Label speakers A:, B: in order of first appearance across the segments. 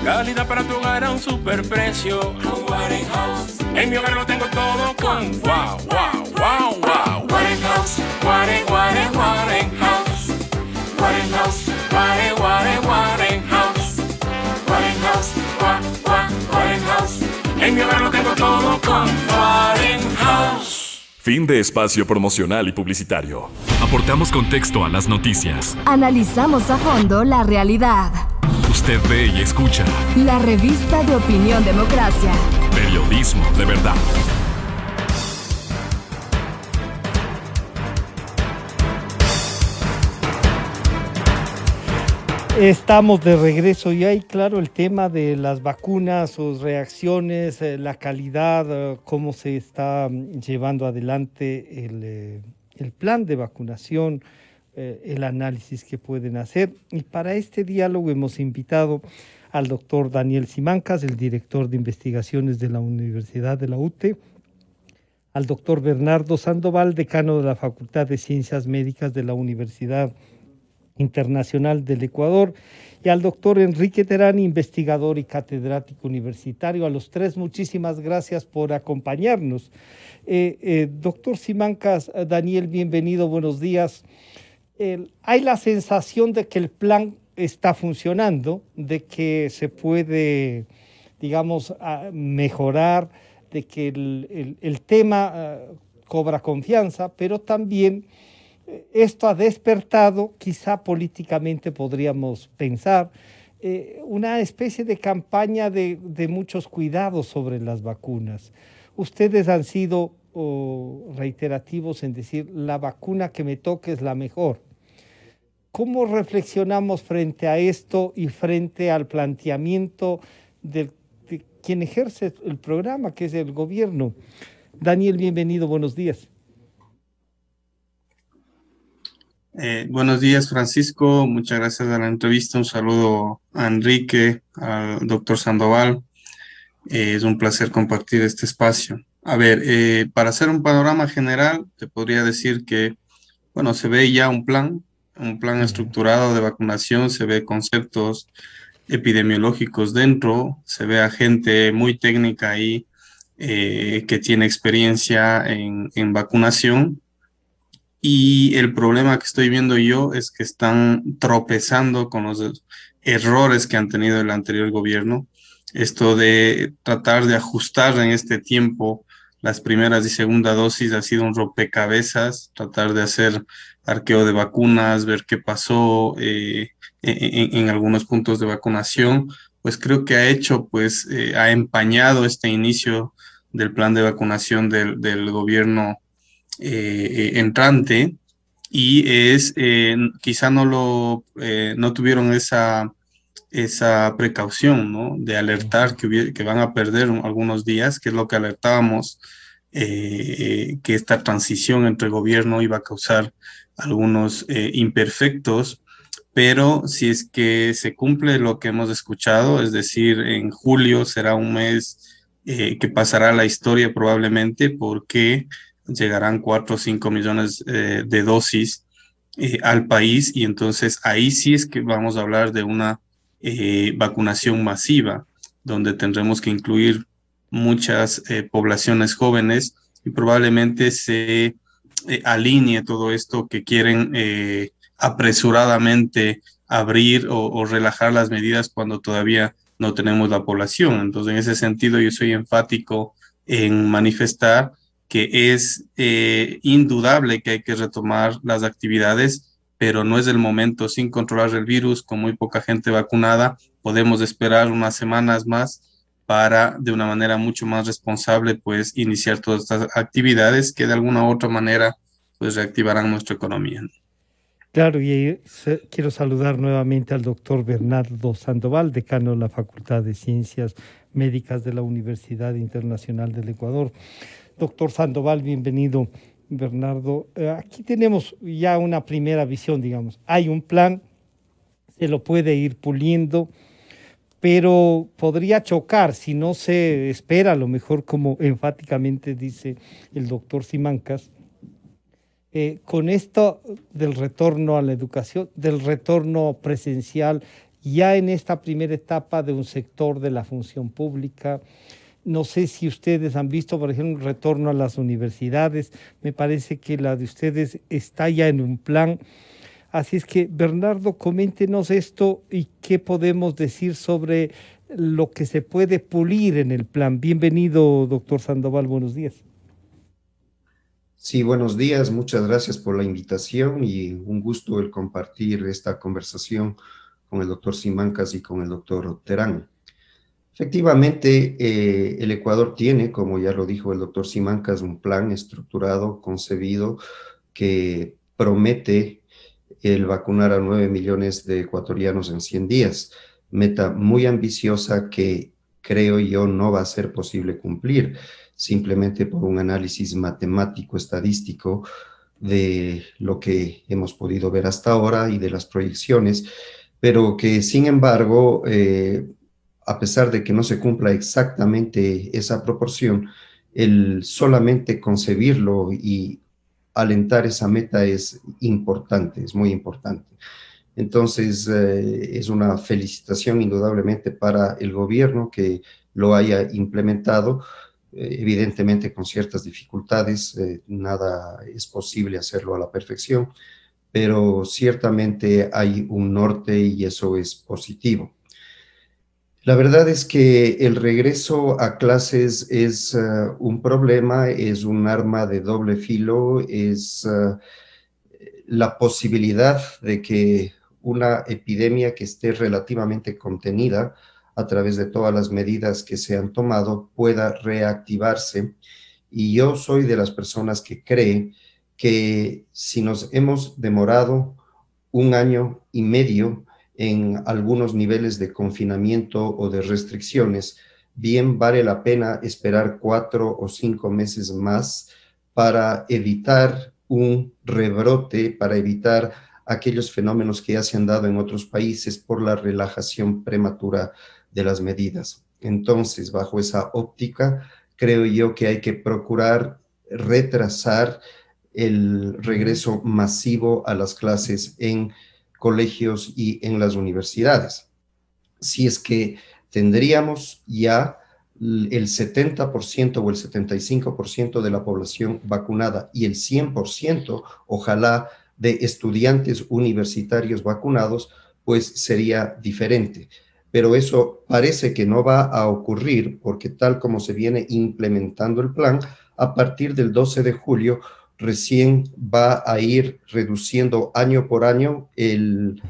A: Calidad para tu hogar a un superprecio. Warenhouse. En mi hogar lo tengo todo con wow, wow, wow, wow. Warenhouse, Warenhouse. Warenhouse, Warenhouse. Warenhouse, Warenhouse. En mi hogar lo tengo todo con Warenhouse.
B: Fin de espacio promocional y publicitario.
C: Aportamos contexto a las noticias.
D: Analizamos a fondo la realidad.
C: Usted ve y escucha.
D: La revista de Opinión Democracia.
C: Periodismo de verdad.
E: Estamos de regreso y hay, claro, el tema de las vacunas, sus reacciones, la calidad, cómo se está llevando adelante el plan de vacunación, el análisis que pueden hacer. Y para este diálogo hemos invitado al doctor Daniel Simancas, el director de investigaciones de la Universidad de la UTE, al doctor Bernardo Sandoval, decano de la Facultad de Ciencias Médicas de la Universidad Internacional del Ecuador, y al doctor Enrique Terán, investigador y catedrático universitario. A los tres, muchísimas gracias por acompañarnos. Doctor Simancas, Daniel, bienvenido, buenos días. Hay la sensación de que el plan está funcionando, de que se puede, digamos, mejorar, de que el tema cobra confianza, pero también esto ha despertado, quizá políticamente podríamos pensar, una especie de campaña de muchos cuidados sobre las vacunas. Ustedes han sido reiterativos en decir, la vacuna que me toque es la mejor. ¿Cómo reflexionamos frente a esto y frente al planteamiento de quien ejerce el programa, que es el gobierno? Daniel, bienvenido, buenos días.
F: Buenos días, Francisco. Muchas gracias por la entrevista. Un saludo a Enrique, al doctor Sandoval. Es un placer compartir este espacio. A ver, para hacer un panorama general, te podría decir que, bueno, se ve ya un plan estructurado de vacunación, se ve conceptos epidemiológicos dentro, se ve a gente muy técnica ahí que tiene experiencia en vacunación. Y el problema que estoy viendo yo es que están tropezando con los errores que han tenido el anterior gobierno. Esto de tratar de ajustar en este tiempo las primeras y segunda dosis ha sido un rompecabezas, tratar de hacer arqueo de vacunas, ver qué pasó en algunos puntos de vacunación, pues creo que ha hecho, ha empañado este inicio del plan de vacunación del gobierno entrante, y quizá no tuvieron esa precaución, ¿no? De alertar que van a perder algunos días, que es lo que alertábamos, que esta transición entre gobierno iba a causar algunos imperfectos, pero si es que se cumple lo que hemos escuchado, es decir, en julio será un mes que pasará a la historia probablemente, porque llegarán 4 o 5 millones de dosis al país, y entonces ahí sí es que vamos a hablar de una vacunación masiva, donde tendremos que incluir muchas poblaciones jóvenes, y probablemente se alinee todo esto que quieren apresuradamente abrir o relajar las medidas cuando todavía no tenemos la población. Entonces, en ese sentido, yo soy enfático en manifestar que es indudable que hay que retomar las actividades, pero no es el momento. Sin controlar el virus, con muy poca gente vacunada, podemos esperar unas semanas más para, de una manera mucho más responsable, pues iniciar todas estas actividades que de alguna u otra manera pues reactivarán nuestra economía.
E: Claro, y quiero saludar nuevamente al doctor Bernardo Sandoval, decano de la Facultad de Ciencias Médicas de la Universidad Internacional del Ecuador. Doctor Sandoval, bienvenido, Bernardo. Aquí tenemos ya una primera visión, digamos. Hay un plan, se lo puede ir puliendo, pero podría chocar si no se espera, a lo mejor, como enfáticamente dice el doctor Simancas, con esto del retorno a la educación, del retorno presencial ya en esta primera etapa de un sector de la función pública. No sé si ustedes han visto, por ejemplo, un retorno a las universidades. Me parece que la de ustedes está ya en un plan. Así es que, Bernardo, coméntenos esto y qué podemos decir sobre lo que se puede pulir en el plan. Bienvenido, doctor Sandoval, buenos días.
G: Sí, buenos días, muchas gracias por la invitación y un gusto el compartir esta conversación con el doctor Simancas y con el doctor Terán. Efectivamente, el Ecuador tiene, como ya lo dijo el doctor Simancas, un plan estructurado, concebido, que promete el vacunar a 9 millones de ecuatorianos en 100 días. Meta muy ambiciosa que creo yo no va a ser posible cumplir, simplemente por un análisis matemático, estadístico de lo que hemos podido ver hasta ahora y de las proyecciones, pero que sin embargo, a pesar de que no se cumpla exactamente esa proporción, el solamente concebirlo y alentar esa meta es importante, es muy importante. Entonces, es una felicitación indudablemente para el gobierno que lo haya implementado, evidentemente con ciertas dificultades, nada es posible hacerlo a la perfección, pero ciertamente hay un norte y eso es positivo. La verdad es que el regreso a clases es un problema, es un arma de doble filo, es la posibilidad de que una epidemia que esté relativamente contenida a través de todas las medidas que se han tomado pueda reactivarse. Y yo soy de las personas que cree que si nos hemos demorado 1 año y medio en algunos niveles de confinamiento o de restricciones, bien vale la pena esperar 4 o 5 meses más para evitar un rebrote, para evitar aquellos fenómenos que ya se han dado en otros países por la relajación prematura de las medidas. Entonces, bajo esa óptica, creo yo que hay que procurar retrasar el regreso masivo a las clases en colegios y en las universidades. Si es que tendríamos ya el 70% o el 75% de la población vacunada y el 100%, ojalá, de estudiantes universitarios vacunados, pues sería diferente. Pero eso parece que no va a ocurrir porque tal como se viene implementando el plan, a partir del 12 de julio recién va a ir reduciendo año por año el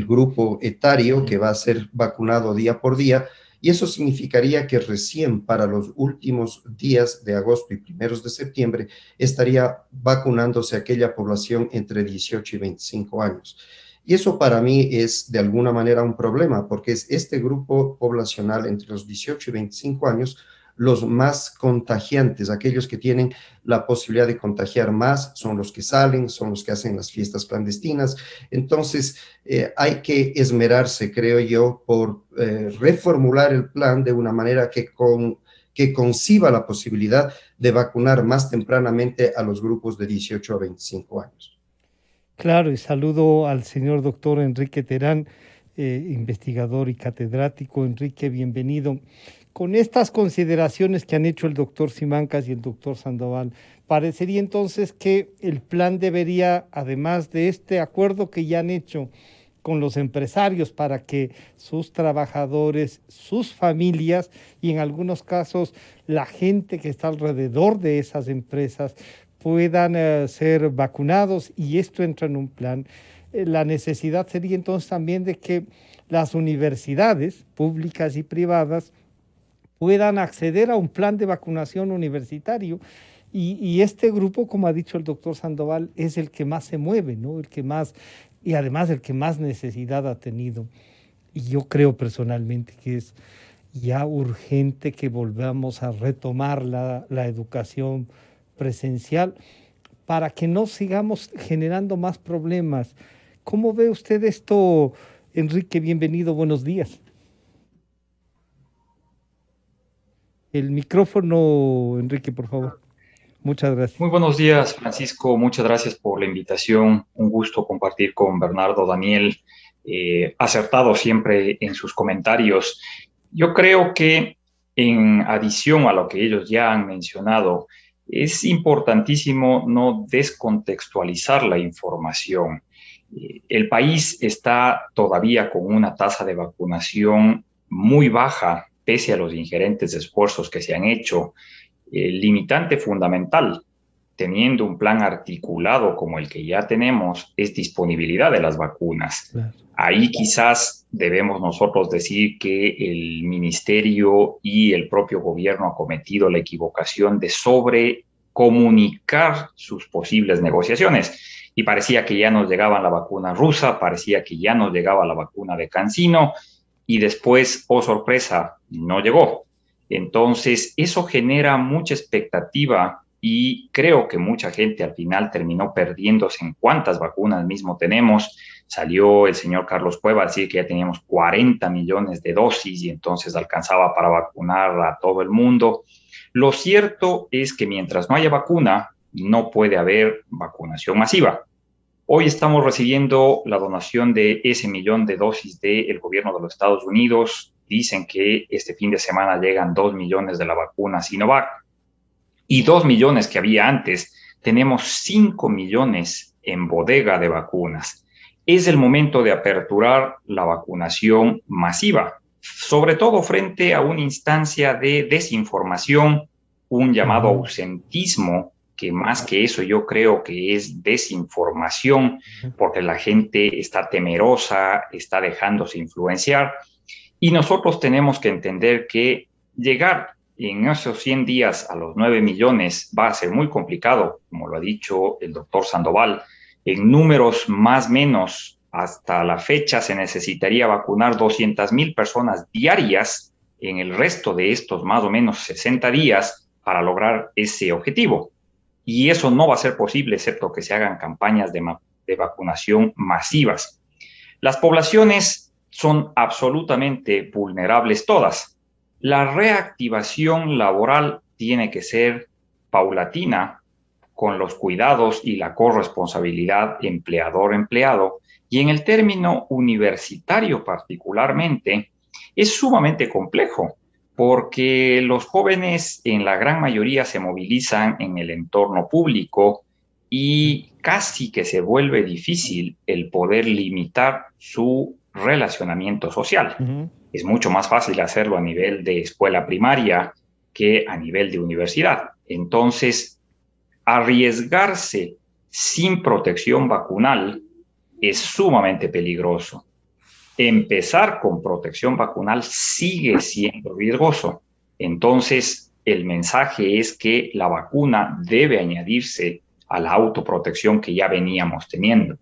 G: grupo etario que va a ser vacunado día por día, y eso significaría que recién para los últimos días de agosto y primeros de septiembre estaría vacunándose aquella población entre 18 y 25 años. Y eso para mí es de alguna manera un problema, porque es este grupo poblacional entre los 18 y 25 años los más contagiantes, aquellos que tienen la posibilidad de contagiar más, son los que salen, son los que hacen las fiestas clandestinas. Entonces, hay que esmerarse, creo yo, por reformular el plan de una manera que conciba la posibilidad de vacunar más tempranamente a los grupos de 18 a 25 años.
E: Claro, y saludo al señor doctor Enrique Terán, investigador y catedrático. Enrique, bienvenido. Con estas consideraciones que han hecho el doctor Simancas y el doctor Sandoval, parecería entonces que el plan debería, además de este acuerdo que ya han hecho con los empresarios para que sus trabajadores, sus familias y en algunos casos la gente que está alrededor de esas empresas puedan ser vacunados, y esto entra en un plan. La necesidad sería entonces también de que las universidades públicas y privadas puedan acceder a un plan de vacunación universitario, y este grupo, como ha dicho el doctor Sandoval, es el que más se mueve, ¿no? El que más, y además el que más necesidad ha tenido. Y yo creo personalmente que es ya urgente que volvamos a retomar la educación presencial para que no sigamos generando más problemas. ¿Cómo ve usted esto, Enrique? Bienvenido, buenos días. El micrófono, Enrique, por favor. Muchas gracias.
H: Muy buenos días, Francisco. Muchas gracias por la invitación. Un gusto compartir con Bernardo, Daniel acertado siempre en sus comentarios. Yo creo que en adición a lo que ellos ya han mencionado, es importantísimo no descontextualizar la información. El país está todavía con una tasa de vacunación muy baja, pese a los ingerentes esfuerzos que se han hecho. El limitante fundamental, teniendo un plan articulado como el que ya tenemos, es disponibilidad de las vacunas. Claro. Ahí quizás debemos nosotros decir que el ministerio y el propio gobierno ha cometido la equivocación de sobrecomunicar sus posibles negociaciones. Y parecía que ya nos llegaba la vacuna rusa, parecía que ya nos llegaba la vacuna de CanSino, y después, oh sorpresa, no llegó. Entonces, eso genera mucha expectativa y creo que mucha gente al final terminó perdiéndose en cuántas vacunas mismo tenemos. Salió el señor Carlos Cueva a decir que ya teníamos 40 millones de dosis y entonces alcanzaba para vacunar a todo el mundo. Lo cierto es que mientras no haya vacuna, no puede haber vacunación masiva. Hoy estamos recibiendo la donación de ese 1 millón de dosis del gobierno de los Estados Unidos. Dicen que este fin de semana llegan 2 millones de la vacuna Sinovac. Y 2 millones que había antes, tenemos 5 millones en bodega de vacunas. Es el momento de aperturar la vacunación masiva, sobre todo frente a una instancia de desinformación, un llamado ausentismo, que más que eso yo creo que es desinformación, porque la gente está temerosa, está dejándose influenciar, y nosotros tenemos que entender que llegar en esos 100 días a los 9 millones va a ser muy complicado, como lo ha dicho el doctor Sandoval. En números más o menos, hasta la fecha se necesitaría vacunar 200,000 personas diarias en el resto de estos más o menos 60 días para lograr ese objetivo. Y eso no va a ser posible excepto que se hagan campañas de vacunación masivas. Las poblaciones son absolutamente vulnerables todas. La reactivación laboral tiene que ser paulatina, con los cuidados y la corresponsabilidad empleador-empleado. Y en el término universitario particularmente, es sumamente complejo, porque los jóvenes en la gran mayoría se movilizan en el entorno público y casi que se vuelve difícil el poder limitar su relacionamiento social. Es mucho más fácil hacerlo a nivel de escuela primaria que a nivel de universidad. Entonces, arriesgarse sin protección vacunal es sumamente peligroso. Empezar con protección vacunal sigue siendo riesgoso. Entonces, el mensaje es que la vacuna debe añadirse a la autoprotección que ya veníamos teniendo.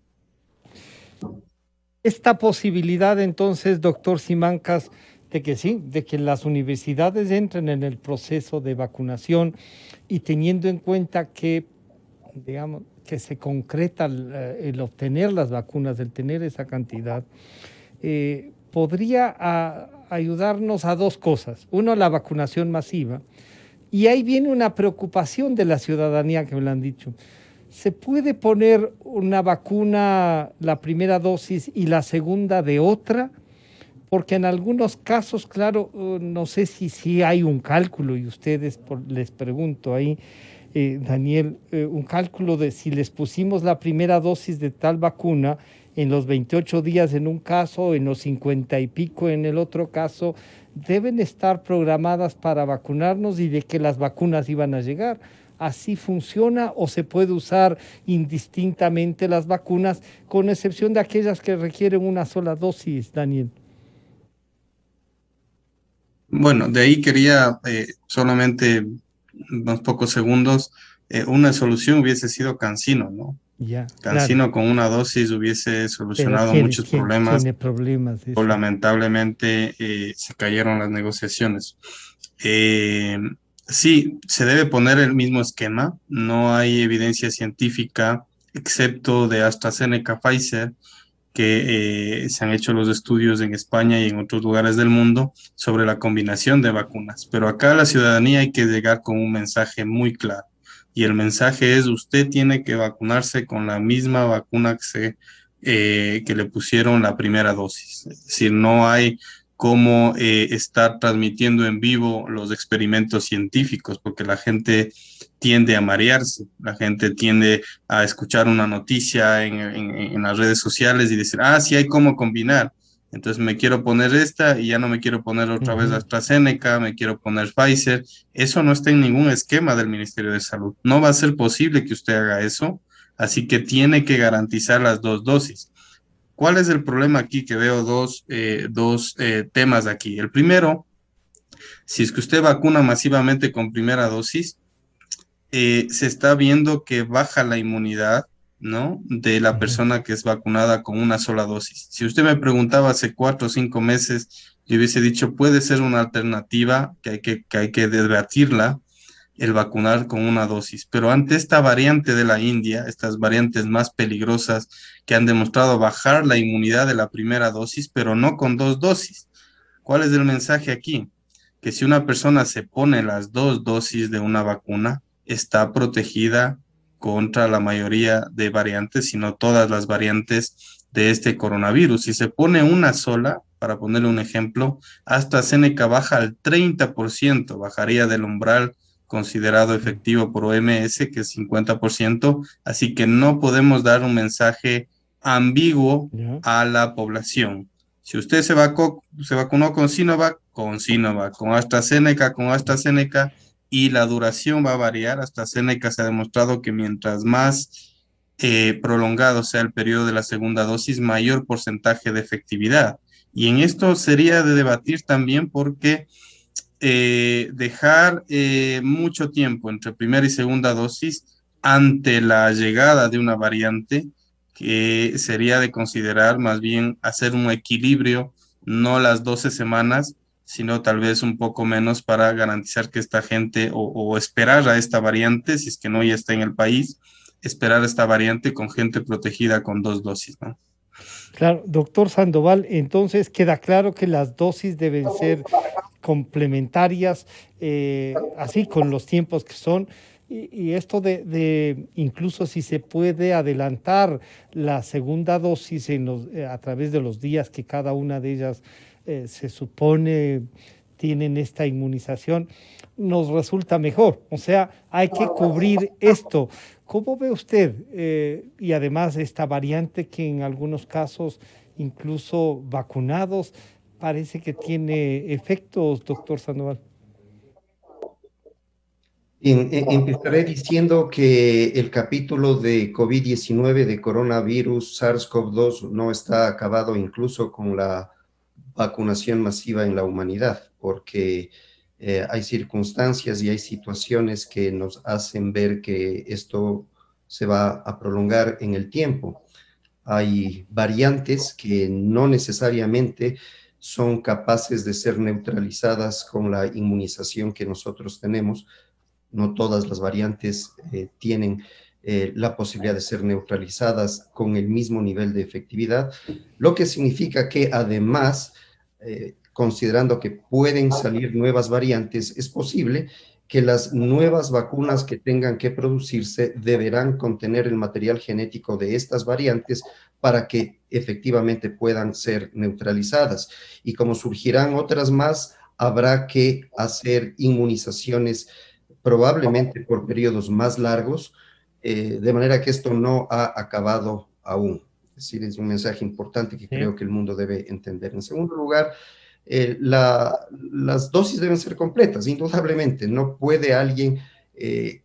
E: Esta posibilidad, entonces, doctor Simancas, de que sí, de que las universidades entren en el proceso de vacunación y teniendo en cuenta que, digamos, que se concreta el obtener las vacunas, el tener esa cantidad, podría ayudarnos a dos cosas. Uno, la vacunación masiva. Y ahí viene una preocupación de la ciudadanía que me lo han dicho. ¿Se puede poner una vacuna, la primera dosis y la segunda de otra? Porque en algunos casos, claro, no sé si hay un cálculo, y ustedes les pregunto ahí, Daniel, un cálculo de si les pusimos la primera dosis de tal vacuna en los 28 días en un caso, en los 50 y pico en el otro caso, deben estar programadas para vacunarnos y de que las vacunas iban a llegar. ¿Así funciona o se puede usar indistintamente las vacunas, con excepción de aquellas que requieren una sola dosis, Daniel?
F: Bueno, de ahí quería solamente unos pocos segundos. Una solución hubiese sido CanSino, ¿no?
E: Ya,
F: CanSino
E: claro.
F: con una dosis hubiese solucionado muchos problemas.
E: Tiene problemas.
F: O lamentablemente se cayeron las negociaciones. Sí, se debe poner el mismo esquema. No hay evidencia científica, excepto de AstraZeneca, Pfizer, que se han hecho los estudios en España y en otros lugares del mundo sobre la combinación de vacunas. Pero acá a la ciudadanía hay que llegar con un mensaje muy claro. Y el mensaje es: usted tiene que vacunarse con la misma vacuna que se que le pusieron la primera dosis. Es decir, no hay cómo estar transmitiendo en vivo los experimentos científicos, porque la gente tiende a marearse, la gente tiende a escuchar una noticia en las redes sociales y decir, ah, sí hay cómo combinar. Entonces me quiero poner esta y ya no me quiero poner otra vez AstraZeneca, me quiero poner Pfizer. Eso no está en ningún esquema del Ministerio de Salud. No va a ser posible que usted haga eso, así que tiene que garantizar las dos dosis. ¿Cuál es el problema aquí? Que veo dos temas aquí. El primero, si es que usted vacuna masivamente con primera dosis, se está viendo que baja la inmunidad, ¿no? De la persona que es vacunada con una sola dosis. Si usted me preguntaba hace 4 o 5 meses, yo hubiese dicho, puede ser una alternativa que hay que debatirla, el vacunar con una dosis. Pero ante esta variante de la India, estas variantes más peligrosas que han demostrado bajar la inmunidad de la primera dosis, pero no con 2 dosis. ¿Cuál es el mensaje aquí? Que si una persona se pone las 2 dosis de una vacuna, está protegida contra la mayoría de variantes, si no todas las variantes de este coronavirus. Si se pone una sola, para ponerle un ejemplo, AstraZeneca baja al 30%, bajaría del umbral considerado efectivo por OMS, que es 50%, así que no podemos dar un mensaje ambiguo a la población. Si usted se vacunó con Sinovac, con AstraZeneca, y la duración va a variar. AstraZeneca se ha demostrado que mientras más prolongado sea el periodo de la segunda dosis, mayor porcentaje de efectividad. Y en esto sería de debatir también porque dejar mucho tiempo entre primera y segunda dosis ante la llegada de una variante, que sería de considerar más bien hacer un equilibrio, no las 12 semanas, sino tal vez un poco menos para garantizar que esta gente, o esperar a esta variante, si es que no ya está en el país, esperar a esta variante con gente protegida con 2 dosis, ¿no?
E: Claro, doctor Sandoval, entonces queda claro que las dosis deben ser complementarias, así con los tiempos que son, y esto de incluso si se puede adelantar la segunda dosis a través de los días que cada una de ellas se supone tienen esta inmunización, nos resulta mejor. O sea, hay que cubrir esto. ¿Cómo ve usted? Y además esta variante que en algunos casos, incluso vacunados, parece que tiene efectos, doctor Sandoval.
G: Empezaré diciendo que el capítulo de COVID-19, de coronavirus, SARS-CoV-2, no está acabado incluso con la vacunación masiva en la humanidad, porque hay circunstancias y hay situaciones que nos hacen ver que esto se va a prolongar en el tiempo. Hay variantes que no necesariamente son capaces de ser neutralizadas con la inmunización que nosotros tenemos. No todas las variantes tienen la posibilidad de ser neutralizadas con el mismo nivel de efectividad, lo que significa que además, considerando que pueden salir nuevas variantes, es posible que las nuevas vacunas que tengan que producirse deberán contener el material genético de estas variantes para que efectivamente puedan ser neutralizadas. Y como surgirán otras más, habrá que hacer inmunizaciones probablemente por periodos más largos, de manera que esto no ha acabado aún. Es decir, es un mensaje importante que creo que el mundo debe entender. En segundo lugar, las dosis deben ser completas, indudablemente. No puede alguien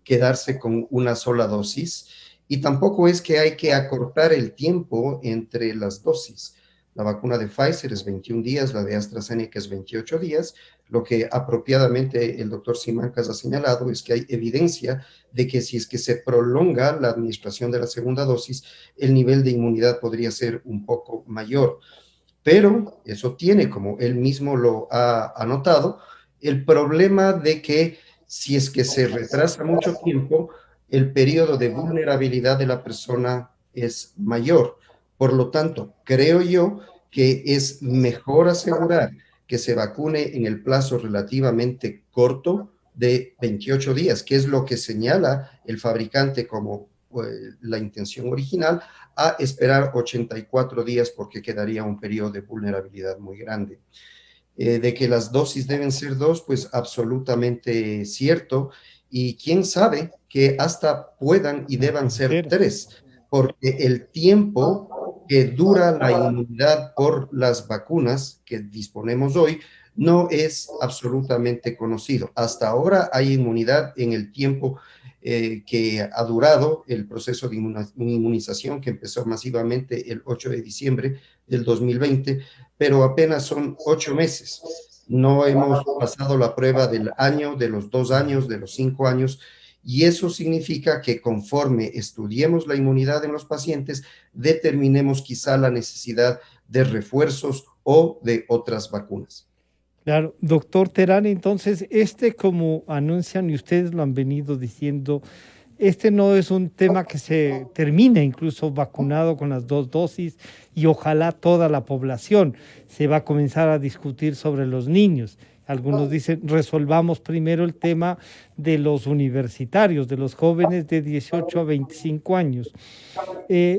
G: quedarse con una sola dosis, y tampoco es que hay que acortar el tiempo entre las dosis. La vacuna de Pfizer es 21 días, la de AstraZeneca es 28 días. Lo que apropiadamente el doctor Simancas ha señalado es que hay evidencia de que si es que se prolonga la administración de la segunda dosis, el nivel de inmunidad podría ser un poco mayor. Pero eso tiene, como él mismo lo ha anotado, el problema de que si es que se retrasa mucho tiempo, el periodo de vulnerabilidad de la persona es mayor. Por lo tanto, creo yo que es mejor asegurar que se vacune en el plazo relativamente corto de 28 días, que es lo que señala el fabricante como la intención original, a esperar 84 días porque quedaría un periodo de vulnerabilidad muy grande. De que las dosis deben ser 2, pues absolutamente cierto, y quién sabe que hasta puedan y deban ser 3, porque el tiempo que dura la inmunidad por las vacunas que disponemos hoy no es absolutamente conocido. Hasta ahora hay inmunidad en el tiempo que ha durado el proceso de inmunización que empezó masivamente el 8 de diciembre del 2020, pero apenas son 8 meses. No hemos pasado la prueba del año, de los 2 años, de los 5 años, y eso significa que conforme estudiemos la inmunidad en los pacientes, determinemos quizá la necesidad de refuerzos o de otras vacunas.
E: Claro, doctor Terán, entonces, como anuncian y ustedes lo han venido diciendo, no es un tema que se termine incluso vacunado con las 2 dosis y ojalá toda la población. Se va a comenzar a discutir sobre los niños. Algunos dicen, resolvamos primero el tema de los universitarios, de los jóvenes de 18 a 25 años.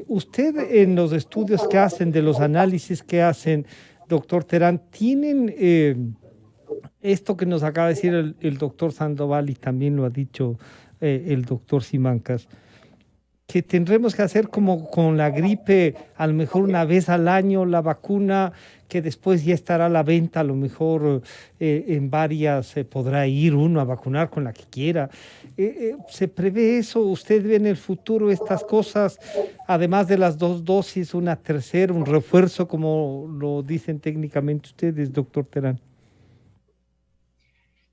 E: Usted en los estudios que hacen, de los análisis que hacen, doctor Terán, ¿tienen esto que nos acaba de decir el doctor Sandoval y también lo ha dicho el doctor Simancas, que tendremos que hacer como con la gripe, a lo mejor una vez al año la vacuna, que después ya estará a la venta, a lo mejor en varias podrá ir uno a vacunar con la que quiera? ¿Se prevé eso? ¿Usted ve en el futuro estas cosas, además de las 2 dosis, una tercera, un refuerzo, como lo dicen técnicamente ustedes, doctor Terán?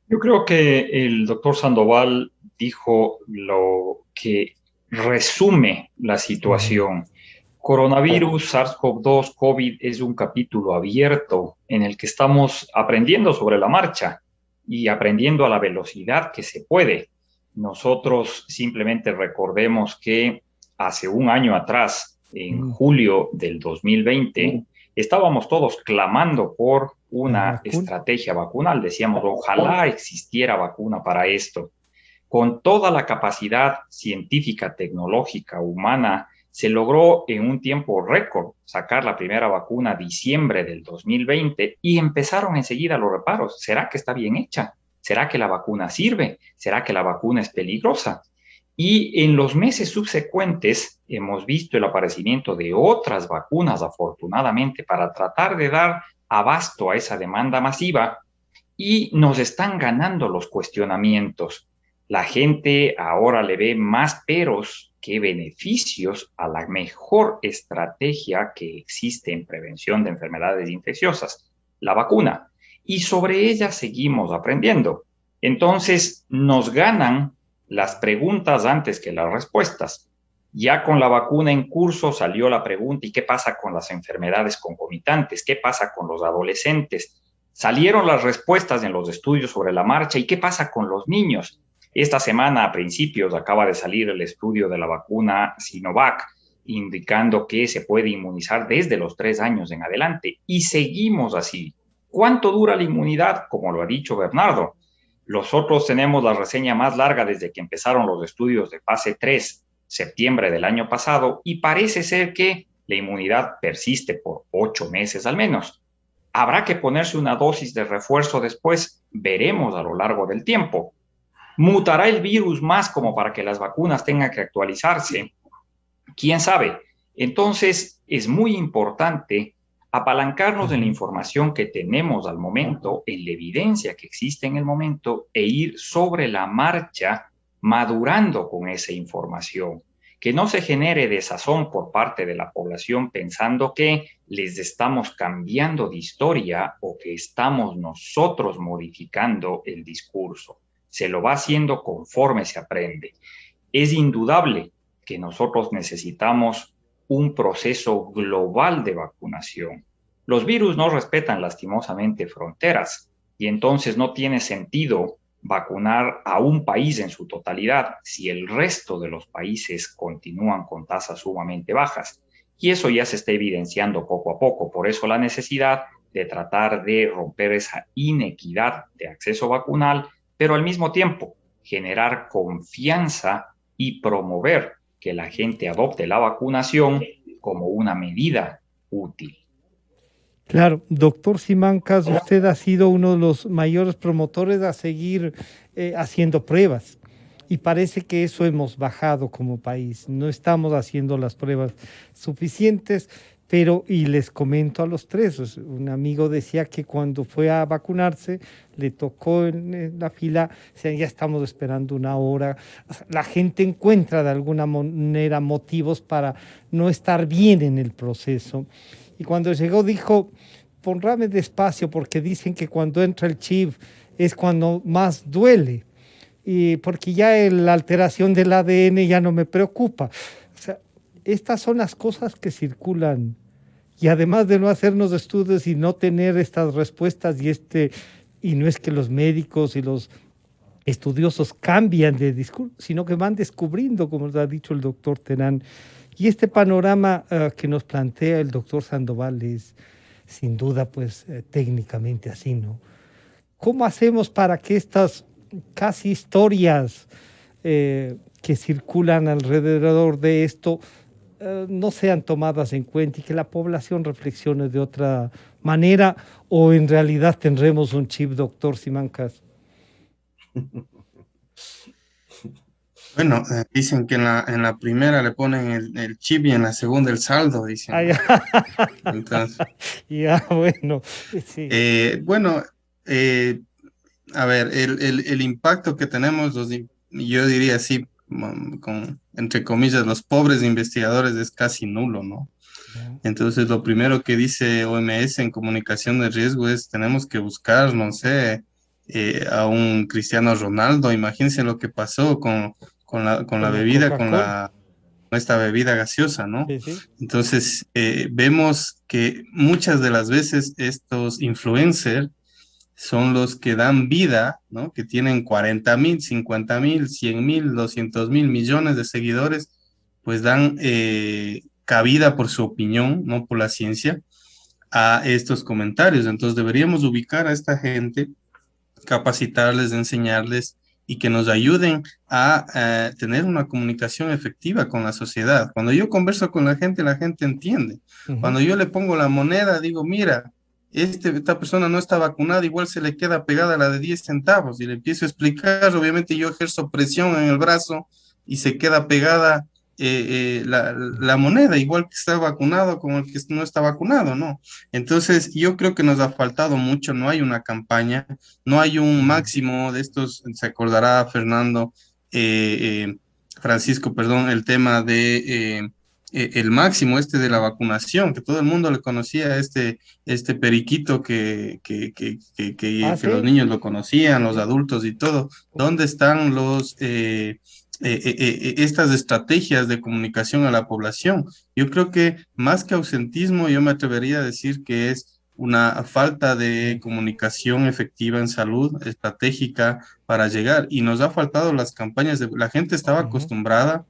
H: Yo creo que el doctor Sandoval dijo lo que resume la situación. Coronavirus, SARS-CoV-2, COVID es un capítulo abierto en el que estamos aprendiendo sobre la marcha y aprendiendo a la velocidad que se puede. Nosotros simplemente recordemos que hace un año atrás, en julio del 2020, estábamos todos clamando por una estrategia vacunal. Decíamos, ojalá existiera vacuna para esto. Con toda la capacidad científica, tecnológica, humana, se logró en un tiempo récord sacar la primera vacuna diciembre del 2020 y empezaron enseguida los reparos. ¿Será que está bien hecha? ¿Será que la vacuna sirve? ¿Será que la vacuna es peligrosa? Y en los meses subsecuentes hemos visto el aparecimiento de otras vacunas, afortunadamente, para tratar de dar abasto a esa demanda masiva, y nos están ganando los cuestionamientos. La gente ahora le ve más peros que beneficios a la mejor estrategia que existe en prevención de enfermedades infecciosas, la vacuna, y sobre ella seguimos aprendiendo. Entonces nos ganan las preguntas antes que las respuestas. Ya con la vacuna en curso salió la pregunta, ¿y qué pasa con las enfermedades concomitantes? ¿Qué pasa con los adolescentes? Salieron las respuestas en los estudios sobre la marcha, ¿y qué pasa con los niños? Esta semana, a principios, acaba de salir el estudio de la vacuna Sinovac, indicando que se puede inmunizar desde los 3 años en adelante, y seguimos así. ¿Cuánto dura la inmunidad? Como lo ha dicho Bernardo. Nosotros tenemos la reseña más larga desde que empezaron los estudios de fase 3, septiembre del año pasado, y parece ser que la inmunidad persiste por 8 meses al menos. ¿Habrá que ponerse una dosis de refuerzo después? Veremos a lo largo del tiempo. ¿Mutará el virus más como para que las vacunas tengan que actualizarse? ¿Quién sabe? Entonces, es muy importante apalancarnos en la información que tenemos al momento, en la evidencia que existe en el momento, e ir sobre la marcha madurando con esa información. Que no se genere desazón por parte de la población pensando que les estamos cambiando de historia o que estamos nosotros modificando el discurso. Se lo va haciendo conforme se aprende. Es indudable que nosotros necesitamos un proceso global de vacunación. Los virus no respetan lastimosamente fronteras y entonces no tiene sentido vacunar a un país en su totalidad si el resto de los países continúan con tasas sumamente bajas. Y eso ya se está evidenciando poco a poco. Por eso la necesidad de tratar de romper esa inequidad de acceso vacunal, pero al mismo tiempo generar confianza y promover que la gente adopte la vacunación como una medida útil.
E: Claro, doctor Simancas, usted ha sido uno de los mayores promotores a seguir haciendo pruebas y parece que eso hemos bajado como país. No estamos haciendo las pruebas suficientes, pero, y les comento a los tres, un amigo decía que cuando fue a vacunarse, le tocó en la fila, o sea, ya estamos esperando una hora. La gente encuentra de alguna manera motivos para no estar bien en el proceso. Y cuando llegó dijo, ponrame despacio porque dicen que cuando entra el chip es cuando más duele. Y porque ya la alteración del ADN ya no me preocupa. O sea, estas son las cosas que circulan. Y además de no hacernos estudios y no tener estas respuestas y no es que los médicos y los estudiosos cambian de discurso, sino que van descubriendo, como lo ha dicho el doctor Terán. Y este panorama que nos plantea el doctor Sandoval es sin duda pues técnicamente así, ¿no? ¿Cómo hacemos para que estas casi historias que circulan alrededor de esto no sean tomadas en cuenta y que la población reflexione de otra manera, o en realidad tendremos un chip, doctor Simancas?
F: Bueno, dicen que en la primera le ponen el chip y en la segunda el saldo, dicen. Entonces,
E: ya, bueno, sí.
F: Bueno, a ver, el impacto que tenemos, yo diría así, entre comillas, los pobres investigadores es casi nulo, ¿no? Entonces, lo primero que dice OMS en comunicación de riesgo es, tenemos que buscar, no sé, a un Cristiano Ronaldo. Imagínense lo que pasó con la bebida, con esta bebida gaseosa, ¿no?
E: Sí, sí.
F: Entonces, vemos que muchas de las veces estos influencers son los que dan vida, ¿no? Que tienen 40,000, 50,000, 100,000, 200,000 millones de seguidores, pues dan cabida por su opinión, no por la ciencia, a estos comentarios. Entonces deberíamos ubicar a esta gente, capacitarles, enseñarles y que nos ayuden a tener una comunicación efectiva con la sociedad. Cuando yo converso con la gente entiende. Cuando yo le pongo la moneda, digo, mira, esta persona no está vacunada, igual se le queda pegada la de 10 centavos, y le empiezo a explicar, obviamente yo ejerzo presión en el brazo y se queda pegada la moneda, igual que está vacunado como el que no está vacunado, ¿no? Entonces, yo creo que nos ha faltado mucho, no hay una campaña, no hay un máximo de estos, se acordará Fernando, Francisco, perdón, el tema de el máximo de la vacunación, que todo el mundo le conocía, este periquito que
E: ¿Sí?
F: los niños lo conocían, los adultos y todo. ¿Dónde están estas estrategias de comunicación a la población? Yo creo que más que ausentismo, yo me atrevería a decir que es una falta de comunicación efectiva en salud, estratégica para llegar, y nos ha faltado las campañas la gente estaba acostumbrada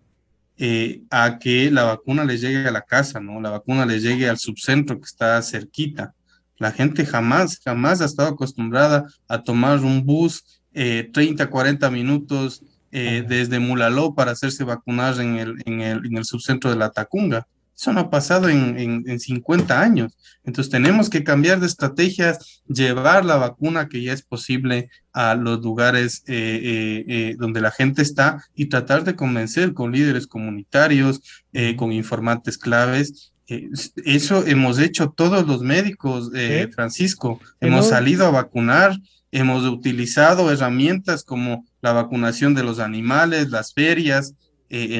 F: a que la vacuna les llegue a la casa, ¿no? La vacuna les llegue al subcentro que está cerquita. La gente jamás ha estado acostumbrada a tomar un bus 30, 40 minutos desde Mulaló para hacerse vacunar en el subcentro de la Tacunga. Eso no ha pasado en 50 años. Entonces tenemos que cambiar de estrategias, llevar la vacuna que ya es posible a los lugares donde la gente está y tratar de convencer con líderes comunitarios, con informantes claves. Eso hemos hecho todos los médicos, Francisco. Hemos salido a vacunar, hemos utilizado herramientas como la vacunación de los animales, las ferias.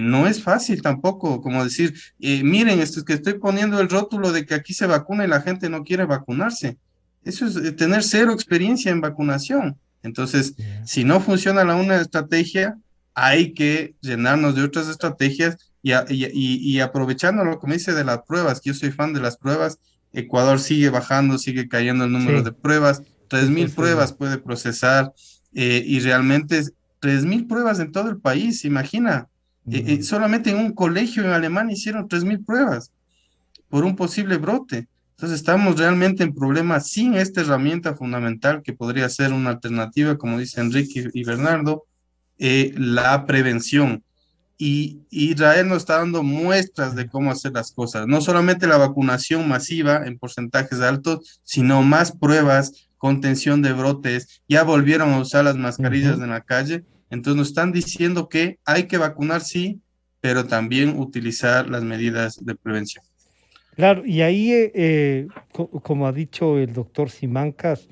F: No es fácil tampoco, como decir, miren, esto es que estoy poniendo el rótulo de que aquí se vacuna y la gente no quiere vacunarse. Eso es tener cero experiencia en vacunación. Entonces, si no funciona una estrategia, hay que llenarnos de otras estrategias y aprovechando lo que me dice de las pruebas, que yo soy fan de las pruebas. Ecuador sigue bajando, sigue cayendo el número de pruebas, 3,000 pruebas puede procesar, y realmente 3,000 pruebas en todo el país, imagina. Solamente en un colegio en Alemania hicieron 3,000 pruebas por un posible brote. Entonces estamos realmente en problemas sin esta herramienta fundamental que podría ser una alternativa, como dice Enrique y Bernardo, la prevención. y Israel nos está dando muestras de cómo hacer las cosas. No solamente la vacunación masiva en porcentajes altos, sino más pruebas, contención de brotes. Ya volvieron a usar las mascarillas en la calle. Entonces nos están diciendo que hay que vacunar, sí, pero también utilizar las medidas de prevención.
E: Claro, y ahí, como ha dicho el doctor Simancas,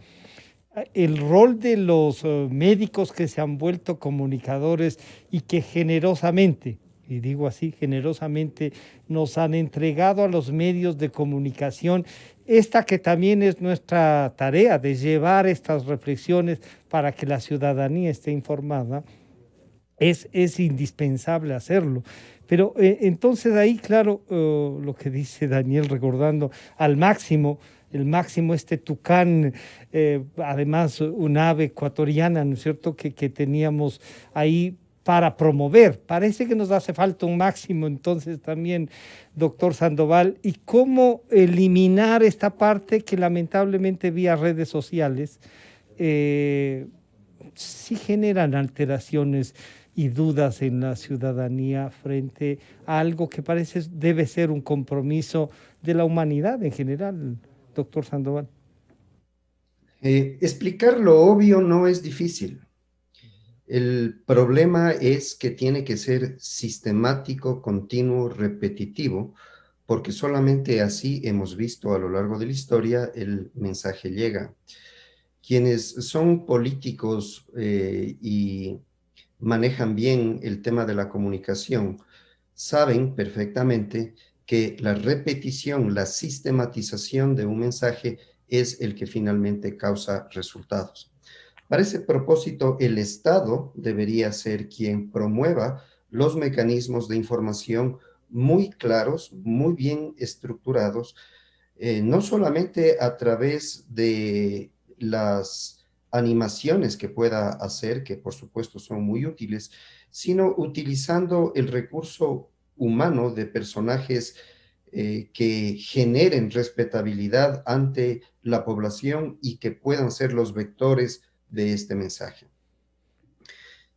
E: el rol de los médicos que se han vuelto comunicadores y que generosamente, y digo así, generosamente nos han entregado a los medios de comunicación esta que también es nuestra tarea de llevar estas reflexiones para que la ciudadanía esté informada, es indispensable hacerlo. Pero entonces ahí, claro, lo que dice Daniel, recordando al máximo, el máximo, este tucán, además un ave ecuatoriana, ¿no es cierto?, que teníamos ahí para promover. Parece que nos hace falta un máximo, entonces también, doctor Sandoval, y cómo eliminar esta parte que lamentablemente vía redes sociales sí generan alteraciones y dudas en la ciudadanía frente a algo que parece debe ser un compromiso de la humanidad en general, doctor Sandoval.
G: Explicar lo obvio no es difícil. El problema es que tiene que ser sistemático, continuo, repetitivo, porque solamente así hemos visto a lo largo de la historia el mensaje llega. Quienes son políticos y manejan bien el tema de la comunicación saben perfectamente que la repetición, la sistematización de un mensaje es el que finalmente causa resultados. Para ese propósito, el Estado debería ser quien promueva los mecanismos de información muy claros, muy bien estructurados, no solamente a través de las animaciones que pueda hacer, que por supuesto son muy útiles, sino utilizando el recurso humano de personajes que generen respetabilidad ante la población y que puedan ser los vectores de este mensaje.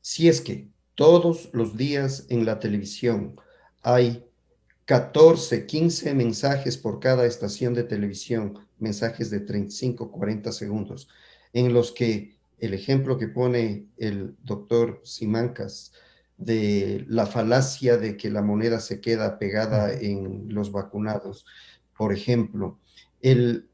G: Si es que todos los días en la televisión hay 14, 15 mensajes por cada estación de televisión, mensajes de 35, 40 segundos, en los que el ejemplo que pone el doctor Simancas de la falacia de que la moneda se queda pegada en los vacunados, por ejemplo, el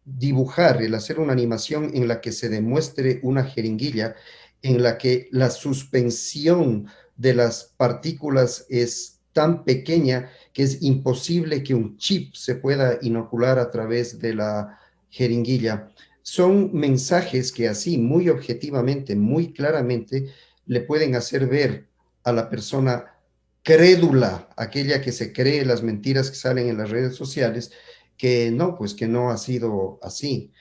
G: dibujar, el hacer una animación en la que se demuestre una jeringuilla, en la que la suspensión de las partículas es tan pequeña que es imposible que un chip se pueda inocular a través de la jeringuilla. Son mensajes que así, muy objetivamente, muy claramente, le pueden hacer ver a la persona crédula, aquella que se cree las mentiras que salen en las redes sociales, que no, pues que no ha sido así.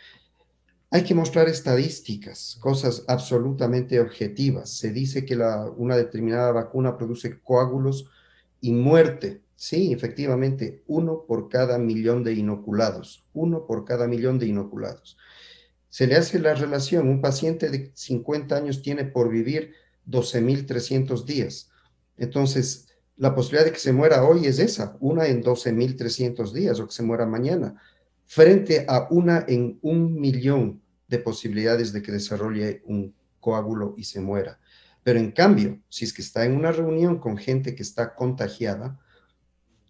G: Hay que mostrar estadísticas, cosas absolutamente objetivas. Se dice que una determinada vacuna produce coágulos y muerte. Sí, efectivamente, 1 por cada millón de inoculados. 1 por cada millón de inoculados. Se le hace la relación. Un paciente de 50 años tiene por vivir 12.300 días. Entonces, la posibilidad de que se muera hoy es esa, 1 en 12.300 días, o que se muera mañana, frente a 1 en 1.000.000 de posibilidades de que desarrolle un coágulo y se muera. Pero en cambio, si es que está en una reunión con gente que está contagiada,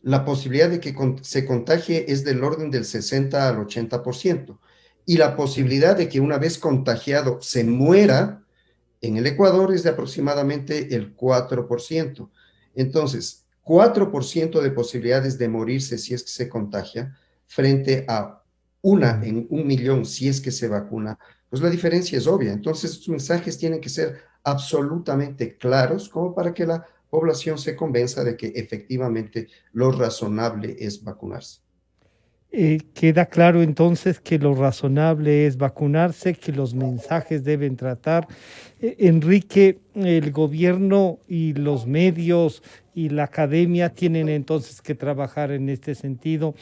G: la posibilidad de que se contagie es del orden del 60 al 80%. Y la posibilidad de que una vez contagiado se muera, en el Ecuador es de aproximadamente el 4%. Entonces, 4% de posibilidades de morirse si es que se contagia, frente a 1 en 1.000.000 si es que se vacuna, pues la diferencia es obvia. Entonces, estos mensajes tienen que ser absolutamente claros como para que la población se convenza de que efectivamente lo razonable es vacunarse.
E: Queda claro entonces que lo razonable es vacunarse, que los mensajes deben tratar. Enrique, el gobierno y los medios y la academia tienen entonces que trabajar en este sentido,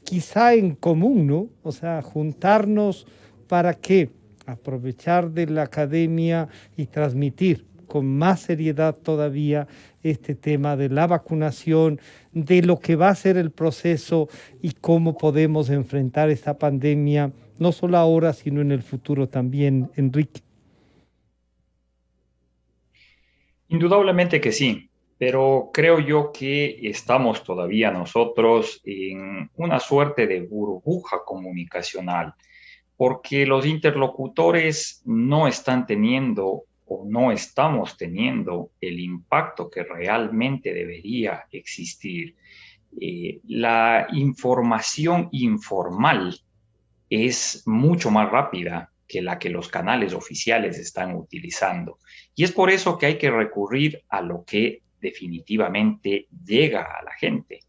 E: quizá en común, ¿no? O sea, juntarnos para que aprovechar de la academia y transmitir con más seriedad todavía este tema de la vacunación, de lo que va a ser el proceso y cómo podemos enfrentar esta pandemia, no solo ahora, sino en el futuro también, Enrique.
H: Indudablemente que sí, pero creo yo que estamos todavía nosotros en una suerte de burbuja comunicacional, porque los interlocutores no están teniendo o no estamos teniendo el impacto que realmente debería existir. La información informal es mucho más rápida que la que los canales oficiales están utilizando. Y es por eso que hay que recurrir a lo que definitivamente llega a la gente.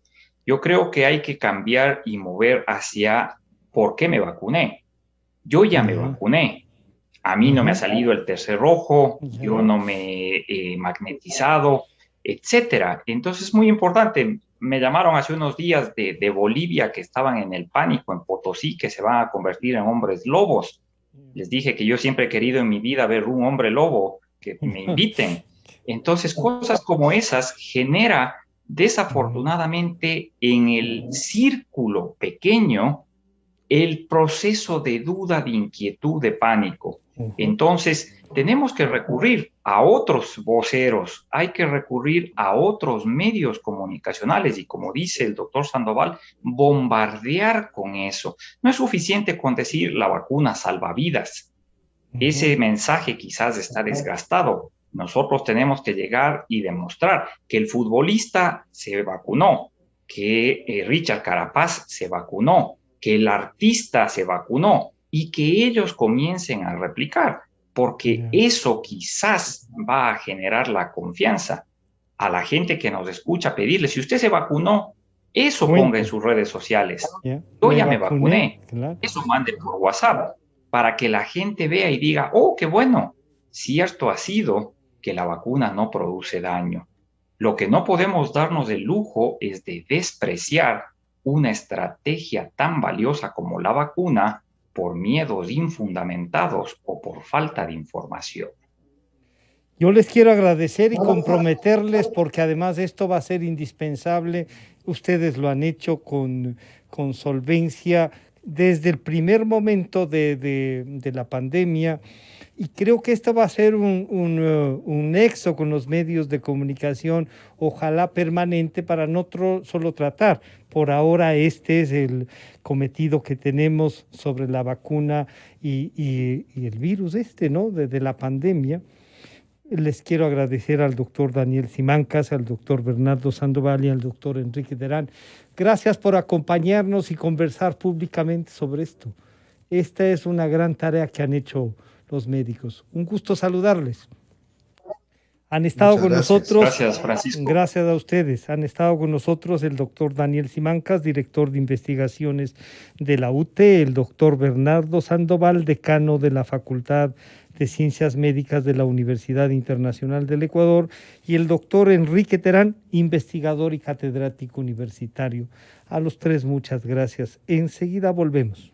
H: Yo creo que hay que cambiar y mover hacia ¿por qué me vacuné? Yo ya me vacuné. A mí no me ha salido el tercer ojo, yo no me he magnetizado, etcétera. Entonces es muy importante. Me llamaron hace unos días de Bolivia, que estaban en el pánico, en Potosí, que se van a convertir en hombres lobos. Les dije que yo siempre he querido en mi vida ver un hombre lobo, que me inviten. Entonces, cosas como esas genera desafortunadamente en el círculo pequeño el proceso de duda, de inquietud, de pánico. Entonces, tenemos que recurrir a otros voceros, hay que recurrir a otros medios comunicacionales y, como dice el doctor Sandoval, bombardear con eso. No es suficiente con decir la vacuna salva vidas. Ese mensaje quizás está desgastado. Nosotros tenemos que llegar y demostrar que el futbolista se vacunó, que Richard Carapaz se vacunó, que el artista se vacunó y que ellos comiencen a replicar, porque eso quizás va a generar la confianza a la gente que nos escucha, pedirle, si usted se vacunó, eso ponga en sus redes sociales. Yo ya me vacuné. Claro. Eso mande por WhatsApp para que la gente vea y diga, oh, qué bueno, cierto ha sido que la vacuna no produce daño. Lo que no podemos darnos el lujo es de despreciar una estrategia tan valiosa como la vacuna por miedos infundamentados o por falta de información.
E: Yo les quiero agradecer y comprometerles, porque además esto va a ser indispensable. Ustedes lo han hecho con solvencia desde el primer momento de la pandemia, y creo que esto va a ser un nexo con los medios de comunicación, ojalá permanente, para no solo tratar. Por ahora este es el cometido que tenemos sobre la vacuna y el virus ¿no? de la pandemia. Les quiero agradecer al doctor Daniel Simancas, al doctor Bernardo Sandoval y al doctor Enrique Terán. Gracias por acompañarnos y conversar públicamente sobre esto. Esta es una gran tarea que han hecho los médicos. Un gusto saludarles. Han estado con nosotros.
H: Gracias, Francisco.
E: Gracias a ustedes. Han estado con nosotros el doctor Daniel Simancas, director de investigaciones de la UTE, el doctor Bernardo Sandoval, decano de la Facultad de Ciencias Médicas de la Universidad Internacional del Ecuador, y el doctor Enrique Terán, investigador y catedrático universitario. A los tres, muchas gracias. Enseguida volvemos.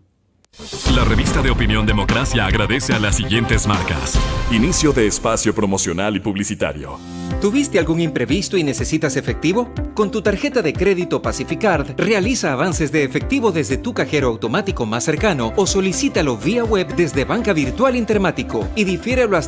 C: La revista de Opinión Democracia agradece a las siguientes marcas.
B: Inicio de espacio promocional y publicitario.
I: ¿Tuviste algún imprevisto y necesitas efectivo? Con tu tarjeta de crédito Pacificard, realiza avances de efectivo desde tu cajero automático más cercano o solicítalo vía web desde Banca Virtual Intermático y difiérelo hasta